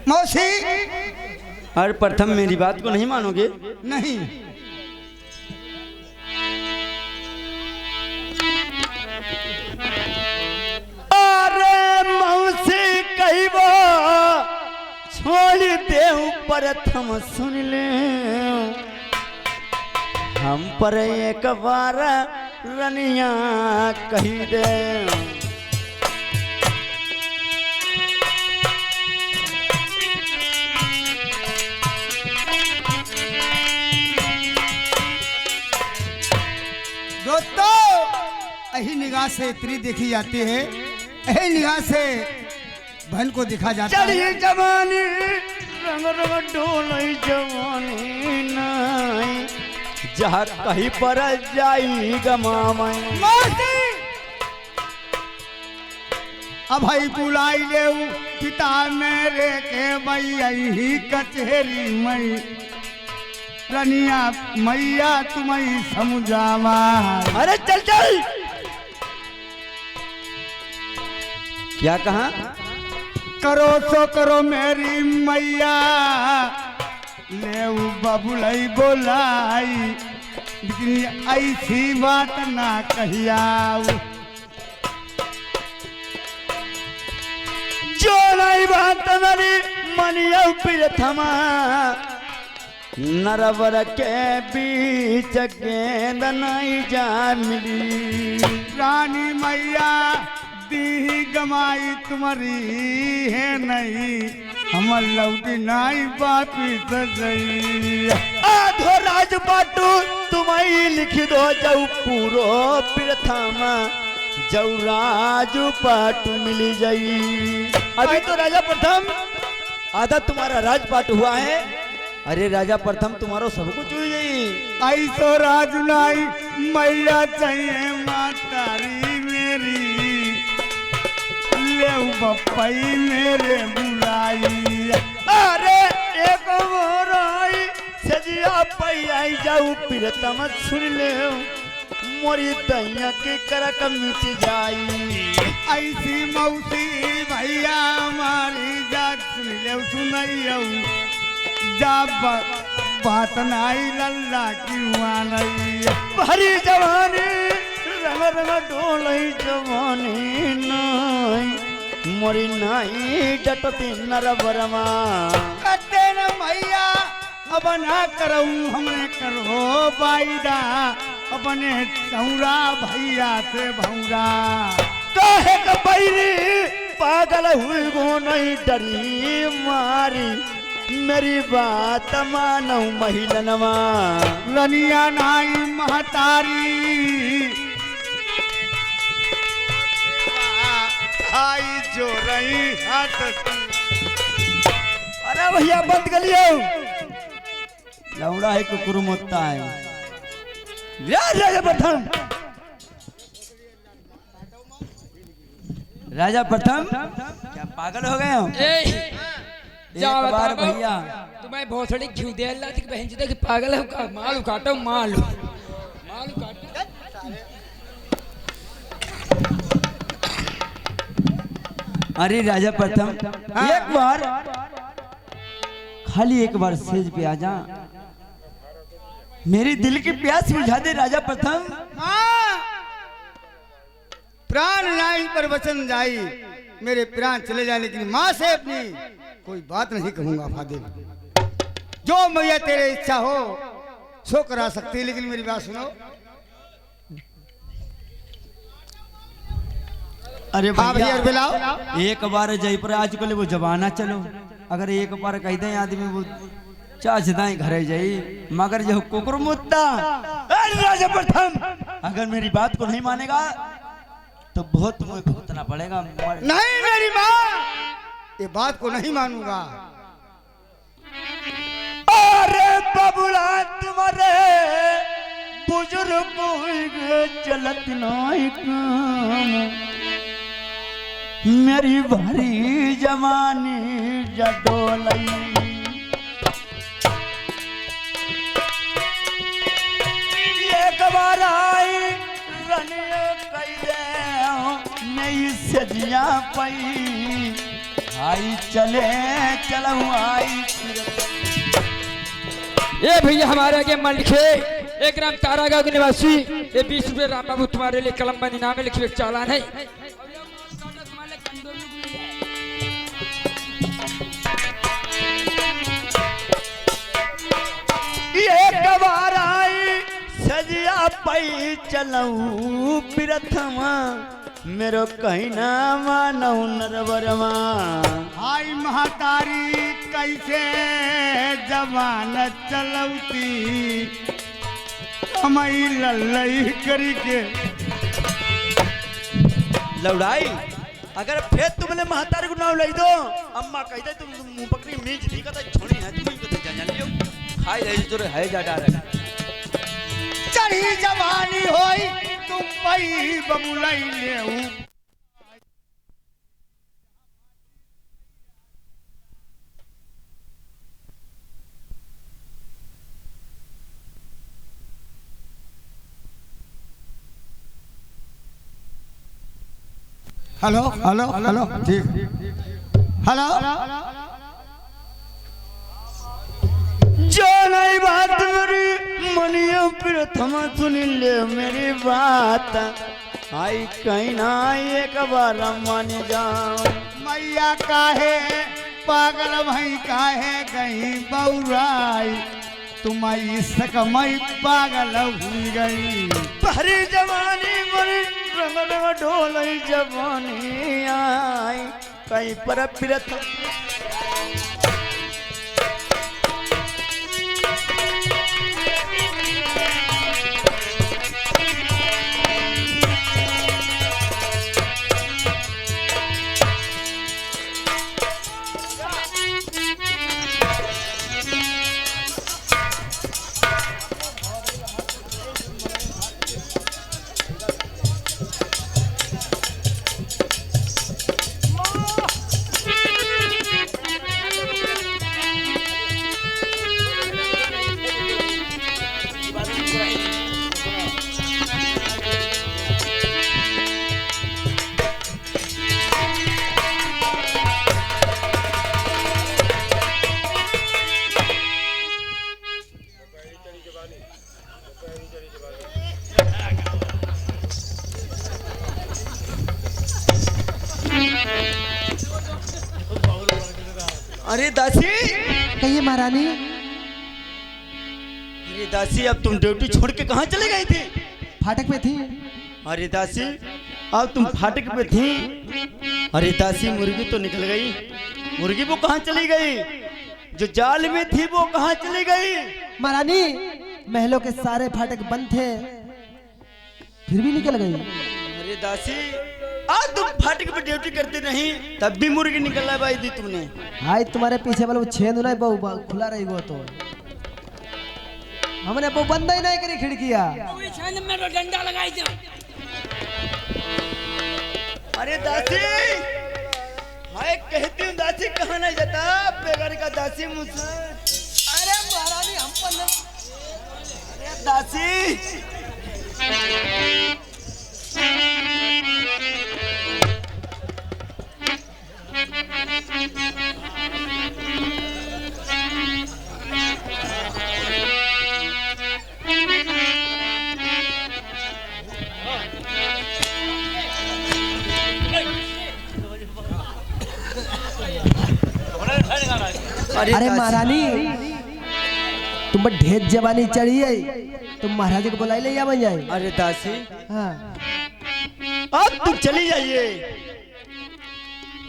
मौसी। और प्रथम मेरी बात को नहीं मानोगे? नहीं। अरे मौसी कही वो छोड़ दे प्रथम सुन ले, हम पर एक बार रनिया कही दे। दोस्तों यही निगाह से इतनी देखी जाती है, यही निगाह से बहन को देखा जाता है। चढ़ी जवानी रंग रंग डोलई जवानी नहीं, जहाँ कहीं पर जाई गमामई। अब भाई बुलाई ले पिता मेरे के भैया ही कचहरी मई, रनिया मैया तुम्हें समझावा। अरे चल चल, क्या कहा? करो सो करो मेरी मैया, ले बबुलई बोलाई, लेकिन ऐसी बात ना कहिया। जो नहीं बात मेरी मनिया प्रथमा, नरवर के बीच गेंद नहीं जा मिली। रानी मैया दी गमाई तुम्हारी है नहीं, हमर लौटी नाई वापिस गई। आधो राज बाटू तुम्हें लिख दो जाऊ पूरो प्रथमा, जाऊ राजू पाटू मिली जाई। अभी तो राजा प्रथम आधा तुम्हारा राजपाट हुआ है। अरे राजा प्रथम तुम्हारो सब कुछ हुई गई। ऐसो राज नाई मैया चाहिए मातारी मेरी, ले बप्पई मेरे बुलाई। अरे एक मोराई सजिया पई आई जाऊ प्रियतम सुन ले, मोरी दैया के करक मिट जाई। ऐसी मौसी भैया हमारी जात सुन ले सुनैया, जब बात नाई लल्ला क्यों नहीं। भरी जवानी रंग रंग डोलई जवानी नाई, मोरी नाई जटती नर बरमा। कटे न भैया अब ना करूँ हमने करो बाईदा, अपने सौरा भैया से भौरा। काहे का बैरी पागल हुई गो नहीं डरी मारी, मेरी बात मानो महिलनवा। रनिया नाई महतारी आई जो रही हाथ। अरे भैया बंद कर लियो, लौड़ा है कुकुर मुत्ता है। राजा प्रथम, राजा प्रथम क्या पागल हो गए हो? एक बार भैया तुम्हें बहुत थोड़ी घी दे अल्लाह की बहन जी कि पागल है का माल काटो माल माल काटो। अरे राजा प्रथम एक बार खाली एक बार सेज पे आ जा, मेरी दिल की प्यास बुझा दे राजा प्रथम। प्राण नाई पर वचन जाई, मेरे प्राण चले जाए लेकिन माँ से अपनी कोई बात नहीं कहूंगा। फादिल जो मैया तेरे इच्छा हो सो करा सकती, लेकिन मेरी बात सुनो। अरे भैया बिलाओ एक बार जयपुर आज कल वो जमाना चलो, अगर एक बार कह दे आदमी वो चाचदाई घरे जाई, मगर जो कुकुर मुद्दा। राजा प्रथम अगर मेरी बात को नहीं मानेगा तो बहुत तुम्हें भुगतना पड़ेगा। नहीं मेरी माँ, ये बात को नहीं मानूंगा। अरे बबुला तुम्हारे बुजुर्ग चलत नहीं काम, मेरी भारी जवानी जडोलई। एक बार आई रनिया कई दे नहीं सजिया पई, आई चले चलऊ आई ये भैया हमारे आगे मन लिखे, एक ग्राम तारागांव के निवासी, ये 20 रुपये राम बाबू तुम्हारे लिए कलम बंद इनाम में लिखे चालान है। एक बार आई सजिया पई चलऊ प्रथमा मेरो कहीं ना मानौ नरवरमा। आई महातारी कैसे जवान चलौती कमई लल्लई करी के। लौड़ाई अगर फिर तुमने महतारी को नाम लई दो अम्मा कह दे तुम मुंह पकड़ी मींज दी का छोड़ी है तुम ही को जान लियो खाई जाई जो है जा डार चढ़ी जवानी होई तुम पई बबुलई लेऊ। हेलो हेलो हेलो ठीक हेलो जो नहीं बात मेरी मनियो प्रथम सुन ले मेरी बात आई कहीं ना एक बार मान जाओ। मैया काहे पागल भई काहे गई बौराई तुम्हारी सकमई पागल हुई गई। पहरी जवानी मरी रंग रंग ढोल जवानी आई कहीं पर प्रथम अरे दासी कहिए महारानी। अरे दासी अब तुम ड्यूटी छोड़ के कहाँ चले गई थी? फाटक पे थी। अरे दासी अब तुम फाटक पे थी। अरे दासी मुर्गी तो निकल गई, मुर्गी वो कहाँ चली गई? जो जाल में थी वो कहाँ चली गई? महारानी महलों के सारे फाटक बंद थे फिर भी निकल गई। अरे दासी आज तुम फाटक पे ड्यूटी करती नहीं तब भी मुर्गी निकलना भाई दी तुमने। आज तुम्हारे पीछे वाला वो छेद नहीं बहु खुला रही वो तो हमने वो बंद ही नहीं करी खिड़कियां। डंडा लगाई दो। अरे दासी हाय कहती हूँ दासी कहाँ नहीं जाता बेगारी का दासी मुझसे। अरे महारानी हम पर अरे दासी अरे महारानी तुम पर ढेर जवानी चढ़ी है तुम महाराज को बुलाई ले या बन जाए। अरे दासी हाँ अब तुम चली जाइए।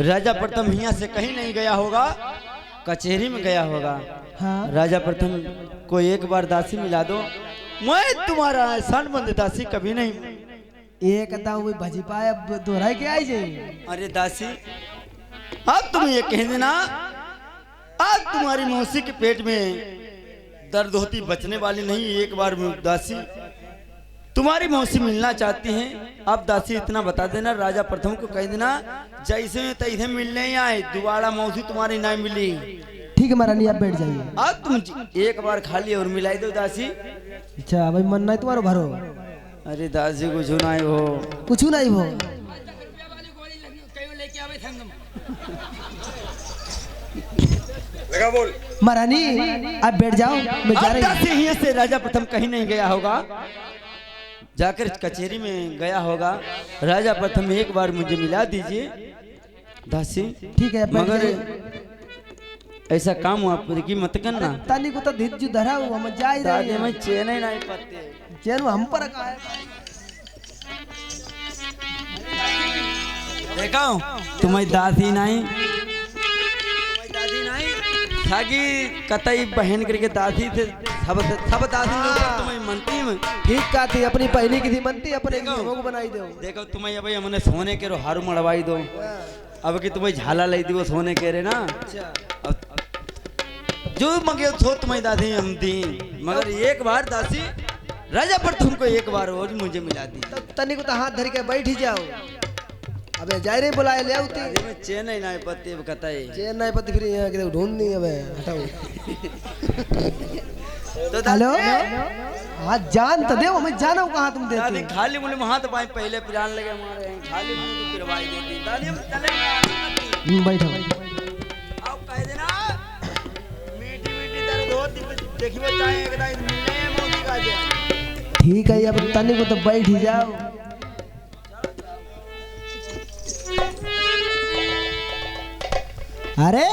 राजा प्रथम यहाँ से कहीं नहीं गया होगा, कचहरी में गया होगा। हाँ राजा प्रथम को एक बार दासी मिला दो, मैं तुम्हारा एहसान बंद दासी कभी नहीं। एक दाऊ भजी पाए अब दोहराई के आई जाए। अरे दासी अब तुम ये कह देना आज तुम्हारी मौसी के पेट में दर्द होती बचने वाली नहीं। एक बार दासी तुम्हारी मौसी मिलना चाहती हैं। अब दासी इतना बता देना राजा प्रथम को कह देना जैसे तैसे मिलने ही आए दोबारा मौसी तुम्हारी नहीं मिली। ठीक है महारानी आप बैठ जाइए। अब तुम एक बार खाली और मिलाई दो दासी। अच्छा भाई मन नहीं तुम्हारो भरो। अरे दासी कुछ नहीं हो कुछ नहीं हो। लेके आवे लगा बोल। महारानी आप बैठ जाओ, मैं जा अब रही दासी यहाँ से राजा प्रथम कहीं नहीं गया होगा, जाकर कचहरी में गया होगा। राजा प्रथम एक बार मुझे मिला दीजिए दासी। ठीक है, बैठ मगर जाइए। ऐसा काम हुआ की मत करना। तानी को तो धिज्जू धरा हुआ, मैं जा ही दादी रही में चैन ही नहीं पाते। चैन हम पर का है। देखो तुम्हारी दादी नहीं, थाकी कतई बहन करके दादी थे, सब दादी लोग तुम्हें मनती में। ठीक का थी, अपनी पहली की थी मनती, अपने की हमको बनाई दो। देखो तुम्हें भाई हमने सोने के रो हारू मड़वाई दो, अब कि तुम्हें झाला लाई दी वो सोने के रे ना। अब जो मगे सो तुम्हारी दादी हम दी, मगर एक बार दासी राजा पर तुमको एक बार और मुझे मिला दी। तब तनी को तो हाथ धर के बैठ ही जाओ। अबे जाए रे बुलाए ले आउती। दादी में चैन ही नहीं पत्ते कतई। चैन नहीं पति, फिर यहाँ के ढूंढ नहीं। अबे हटाओ। तो हेलो हाँ, जान तो दे, मैं जाना हूँ कहाँ तुम दादी देते। खाली मुझे वहां तो भाई पहले पिरान लगे हमारे हैं, खाली मुझे तो पिरवाई देती। दादी हम चले बैठो। आप कह देना मीठी मीठी दर्द होती देखिए चाहे एक दाई मिलने मौसी का दे। ठीक है, अब तनी को तो बैठ ही जाओ। अरे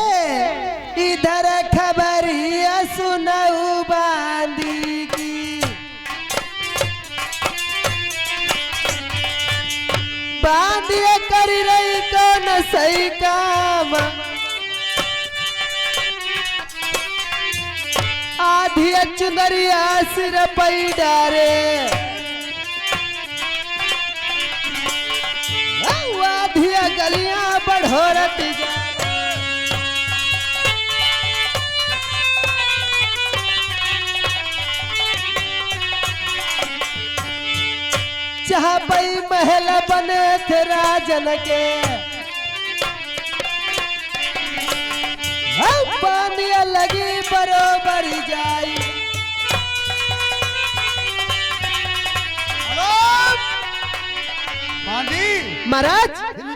इधर खबरिया सुनाऊ बांदी की, बांधिए कर रही कौन सही काम, आधी चुनरिया सिर पई डारे, आधी गलियां बढ़ोरत जा। जहाँ पई महल बने थे राजन के, पानी लगी बरोबर जाई। महाराज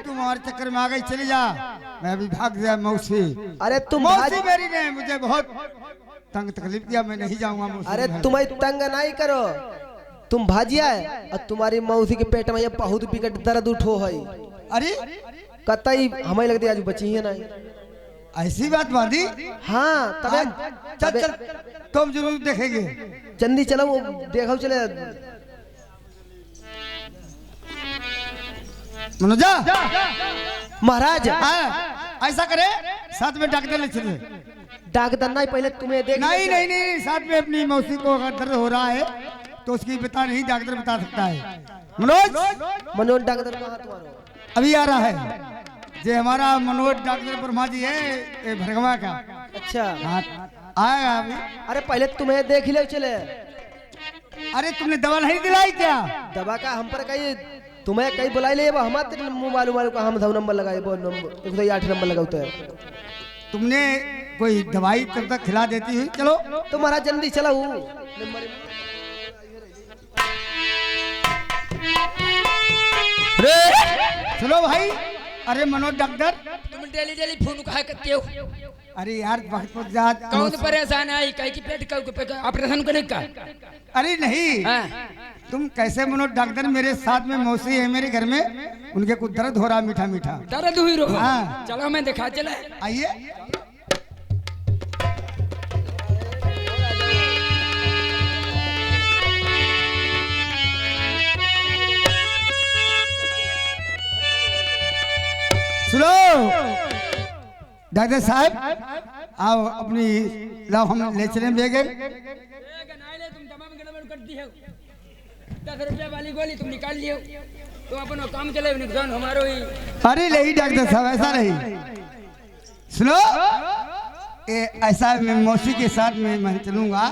तुम और चक्कर में आ गई, चली जा। मैं अभी भाग गया मौसी। अरे तुम मौसी मेरी ने मुझे बहुत तंग तकलीफ दिया, मैं नहीं जाऊंगा मौसी। अरे तुम्हें तंग नहीं करो, तुम भाजिया है और तुम्हारी मौसी के पेट में ये बहुत बिकट दर्द उठो है। अरे कतई हमें लगती आज बची है नहीं। ऐसी बात बांधी। हाँ तबे चल चल, तुम जरूर देखेंगे। चंदी चलो वो देखो चले। मनोजा महाराज हाँ, ऐसा करे साथ में डॉक्टर ले चले। डॉक्टर नहीं, पहले तुम्हें देख। नहीं नहीं नहीं, साथ में अपनी मौसी को अगर दर्द हो रहा है तो उसकी बता नहीं, डॉक्टर बता सकता है। मनोज डॉक्टर कहाँ तुम्हारा? अभी आ रहा है। जे हमारा मनोज डॉक्टर ब्रह्मा जी है, ये भरगवा का। अच्छा हाँ, आएगा अभी। अरे पहले तुम्हें देख ले चले। अरे तुमने दवा नहीं दिलाई क्या? दवा का हम पर कहीं तुम्हें कहीं बुलाई ले, हमारे मोबाइल मोबाइल का हम नंबर लगाए, वो नंबर 108 नंबर लगाते है। तुमने कोई दवाई तब तक खिला देती हुई। चलो तो महाराज जल्दी चलो। चलो भाई। अरे मनोज डॉक्टर, तुम डेली डेली फोन कहा करते हो? अरे यार बहुत ज्यादा कौन परेशान है? कहीं की पेट का ऑपरेशन करने का? अरे नहीं, हाँ। तुम कैसे मनोज डॉक्टर? मेरे साथ में मौसी है मेरे घर में, उनके कुछ दर्द हो रहा मीठा मीठा। दर्द हुई रो? हाँ। चलो मैं दिखा चले। आइए। सुनो डॉक्टर साहब, आओ अपनी लाओ, हम ले चले बेगे। तुम तमाम गड़बड़ कर दी हो। 10 रुपया वाली गोली तुम निकाल लियो, तुम अपना काम चले, नुकसान हमारो ही। अरे नहीं डॉक्टर साहब, ऐसा नहीं। सुनो, ये ऐसा मैं मौसी के साथ में मैं चलूंगा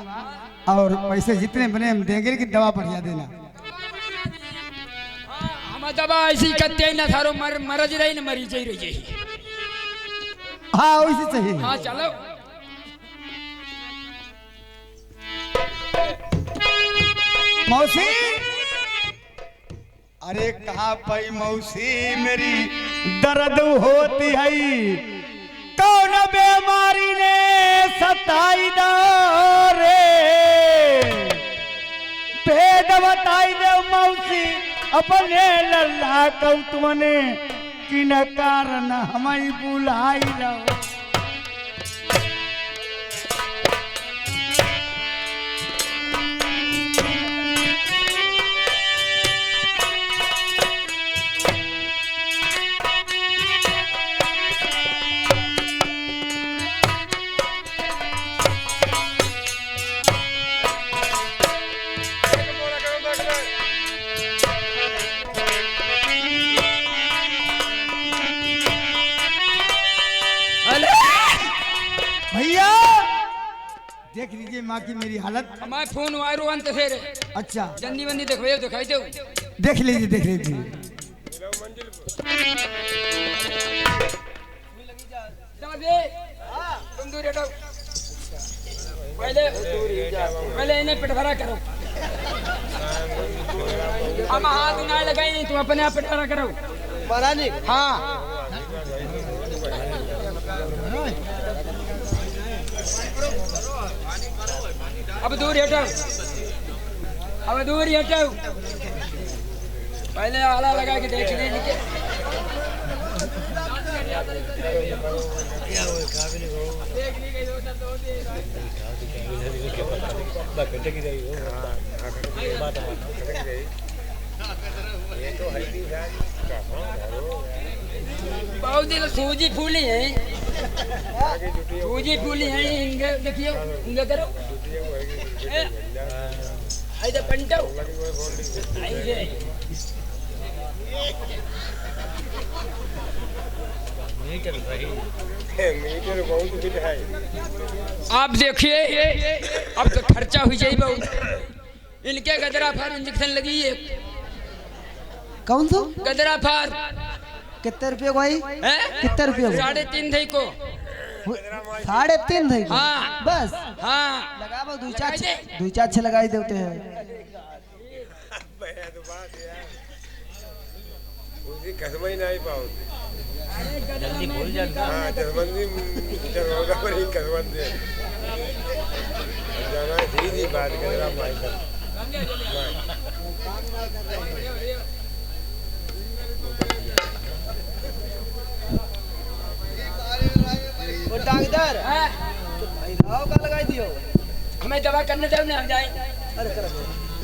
और पैसे जितने बने हम देंगे कि दवा बढ़िया देना। हम दवा ऐसी करते ना, थारो मरज रही ना मरी जाई रही। हाँ वैसे चाहिए। हाँ चलो। मौसी, अरे कहाँ पई मौसी मेरी दर्द होती है, कौन बेमा बताई दो रे, भेद बताई दो मौसी अपने लल्ला कौ तुमने किन कारण हमारी बुलाई लो। भैया देख लीजिए माँ की मेरी हालत। हमारे फोन वायरो अंत से रे। अच्छा जंदी बंदी देखो दिखाई दो। देख लीजिए देख लीजिए। तुम दूर हटो। पहले इन्हें पेट भरा करो। हम हाथ ना लगाई नहीं, तुम अपने आप पेट भरा करो। महारानी हाँ अब दूर हटो, अब दूर हटो। पहले आला लगा के देख ले नीचे। बहुत दिन सूजी फूली है, सूजी फूली है। इनके देखियो, इनके करो। ऐसे पंटो ऐसे आप देखिए, अब तो खर्चा हुई जाए बहुत। इनके गदरा फार इंजेक्शन लगी है। कौन सा गदरा फार कितने रुपये को आई? है कितने रुपये को? 3.5 थी को। 3.5 थे हाँ बस। हाँ लगा वो दो चार छह लगाई देते हैं। कसम ही नहीं पाओ जल्दी भूल जाता। हाँ जसमंदी जगहों पर ही कसम दे जाना सीधी बात कर रहा भाई का। वो डॉक्टर हाँ? भाई राव का लगाई दियो। हमें दवा करने जाओ ना, हम जाए अरे कर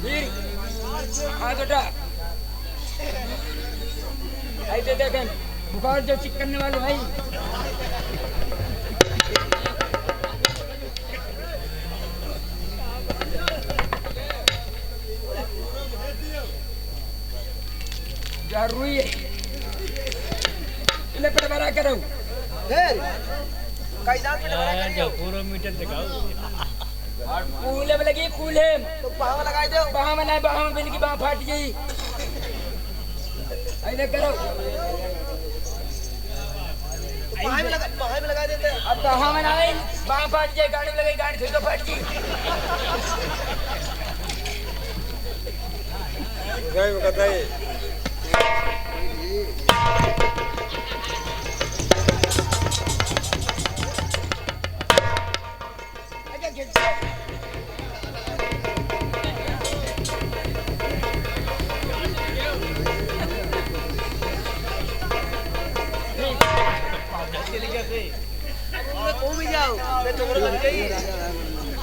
फिर। हाँ बेटा ऐसे देखें बुखार जो चिक करने वाले भाई। रुई है इन्हें पेट भरा करो। फिर कई दांत पे लगा जो पूरा मीटर दिखाओ। कूले में लगी, कूले तो पावा लगाई दो। बाह में नहीं, बाह में बिल की बाह फाट गई। ऐसे करो। पाए में लगा देते हैं। अब बाह में नहीं, बाह फाट जाए। गाड़ी में लगी, गाड़ी फिर तो फाट गई। बताइए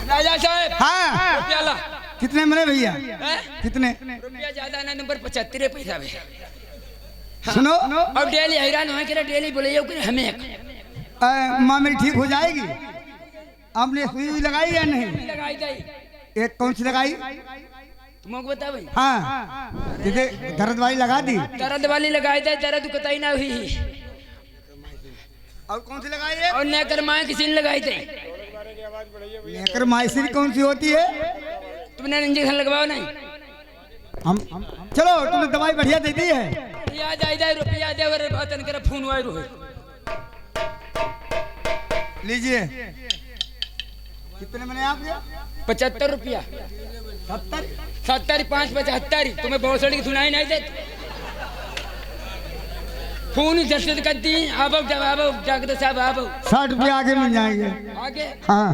राजा साहब हाँ रुपया ला। कितने मरे भैया? हैं? कितने? रुपया ज्यादा ना, नंबर 75 पैसा में। सुनो अब डेली हैरान हो के डेली बोले हमें माँ मेरी ठीक हो जाएगी। आपने सुई हुई लगाई या नहीं? लगाई गई। एक कौन सी लगाई? तुमको बता भाई। हाँ जैसे दर्द वाली लगा दी। दर्द वाली लगाई दे, दर्द कतई ना हुई। और कौन सी लगाई है? और नेकर माए किसी ने लगाई थे। लेकर माइसिन कौन सी होती है? तुमने इंजेक्शन लगवाओ नहीं? हम चलो तुमने दवाई बढ़िया दे दी है। रुपया जाए रुपया दे और बात न करे फोन वायरो है। लीजिए कितने मैंने आपके? 75 रुपया। 70 5 75। तुम्हें बहुत सड़ी सुनाई नहीं देती। फोन जल्द कर दी अब डॉक्टर साहब अब 60 रुपये आगे मिल जाएंगे। आगे हाँ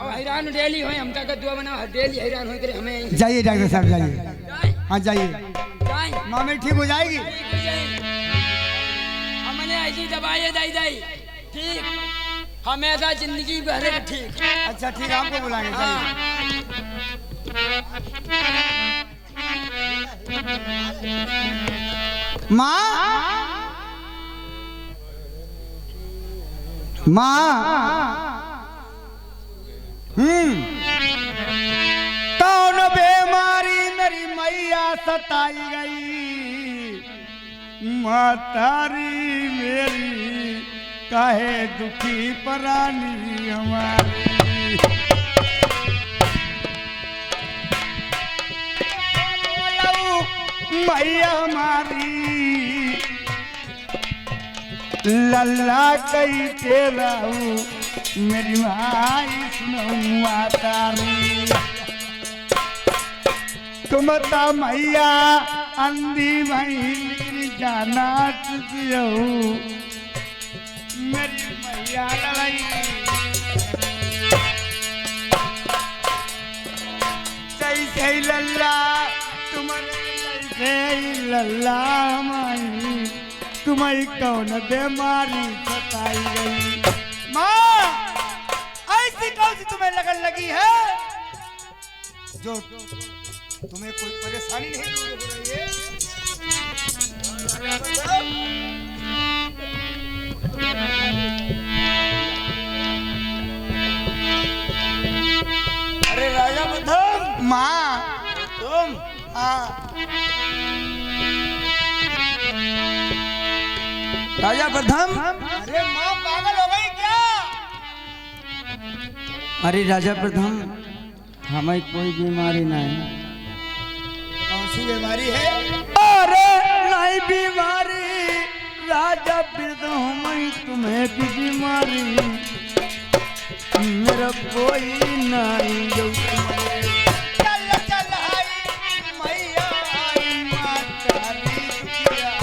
और हैरान डेली हो हमका का दुआ बना डेली हैरान हो करे हमें जाइए डॉक्टर साहब जाइए। जाए हाँ जाइए, जाए मामी ठीक हो जाएगी। हमने ऐसी दवाई दाई ठीक हमेशा जिंदगी भर ठीक। अच्छा ठीक, आपको बुलाएंगे। हाँ कौन बीमारी मेरी मैया सताई गई, मातारी मेरी काहे दुखी परानी हमारी। मैया हमारी लल्ला कई तेरा मेरी माई सुनऊ तारी। तुम ता मैया अंधी भई जाना तुझो मेरी मैया लड़ाई। सही सही लल्ला तुम्हारे लल्ला माई तुम्हारी कौन बीमारी सताई गई। माँ ऐसी कौन सी तुम्हें लगन लगी है जो तुम्हें कोई परेशानी नहीं दूर हो रही है। अरे राजा प्रथम, माँ तुम हाँ राजा प्रथम। अरे माँ पागल हो गई क्या? अरे राजा प्रथम, हमें कोई बीमारी नहीं। कौन सी बीमारी है? अरे नहीं बीमारी राजा प्रथम, हमें तुम्हें की बीमारी मेरा कोई नहीं जो तुम्हारे। चल चल आई मैया आई मातारी दुखिया।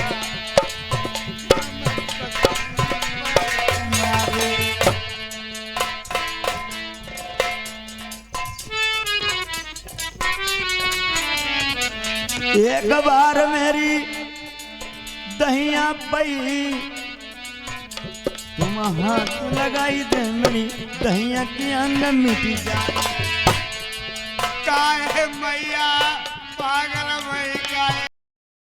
एक बार मेरी दहिया पई तुम हाथ लगाई दे मेरी दहिया की अंग मिटी जाए। काहे मैया